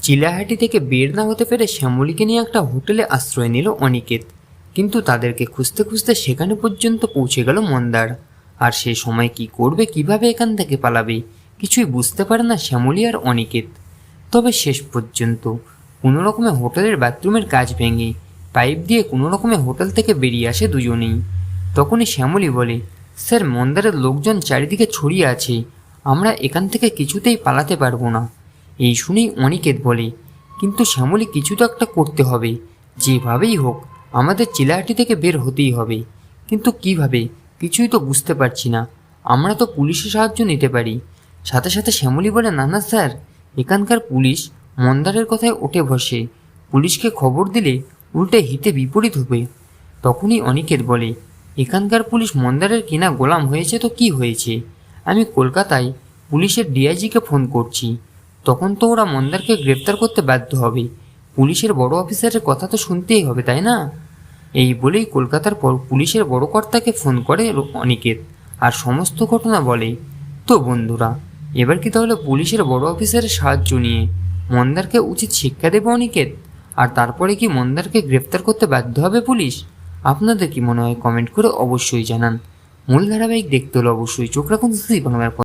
চিলাহাটি থেকে বের না হতে পেরে শ্যামলীকে নিয়ে একটা হোটেলে আশ্রয় নিল অনিকেত। কিন্তু তাদেরকে খুঁজতে খুঁজতে সেখানে পর্যন্ত পৌঁছে গেল মন্দার। আর সে সময় কি করবে, কিভাবে এখান থেকে পালাবে, কিছুই বুঝতে পারে না শ্যামলী আর অনিকেত। তবে শেষ পর্যন্ত কোনো রকমে হোটেলের বাথরুমের কাজ ভেঙে পাইপ দিয়ে কোনো রকমে হোটেল থেকে বেরিয়ে আসে দুজনেই। তখনই শ্যামলী বলে, স্যার, মন্দারের লোকজন চারিদিকে ছড়িয়ে আছে, আমরা এখান থেকে কিছুতেই পালাতে পারবো না। এই শুনেই অনিকেত বলে, কিন্তু শ্যামলী কিছু তো একটা করতে হবে, যেভাবেই হোক আমাদের চিলাহাটি থেকে বের হতেই হবে। কিন্তু কিভাবে, কিছুই তো বুঝতে পারছি না। আমরা তো পুলিশের সাহায্য নিতে পারি। সাথে সাথে শ্যামলী বলে, না না স্যার, এখানকার পুলিশ মন্দারের কথায় ওঠে বসে, পুলিশকে খবর দিলে উল্টে হিতে বিপরীত হবে। তখনই অনিকেত বলে, এখানকার পুলিশ মন্দারের কিনা গোলাম হয়েছে তো কি হয়েছে, আমি কলকাতায় পুলিশের ডিআইজিকে ফোন করছি, তখন তো ওরা মন্দারকে গ্রেপ্তার করতে বাধ্য হবে। পুলিশের বড় অফিসারের কথা তো শুনতেই হবে, তাই না? এই বলেই কলকাতার পুলিশের বড় কর্তাকে ফোন করে অনিকেত আর সমস্ত ঘটনা বলে। তো বন্ধুরা, এবার কি তাহলে পুলিশের বড় অফিসারের সাহায্য নিয়ে মন্দারকে উচিত শিক্ষা দেবে অনিকেত? আর তারপরে কি মন্দারকে গ্রেপ্তার করতে বাধ্য হবে পুলিশ? আপনাদের কি মনে হয় কমেন্ট করে অবশ্যই জানান। মূল ধারাবাহিক দেখতে হলে অবশ্যই চোখ রাখুন জি বাংলার।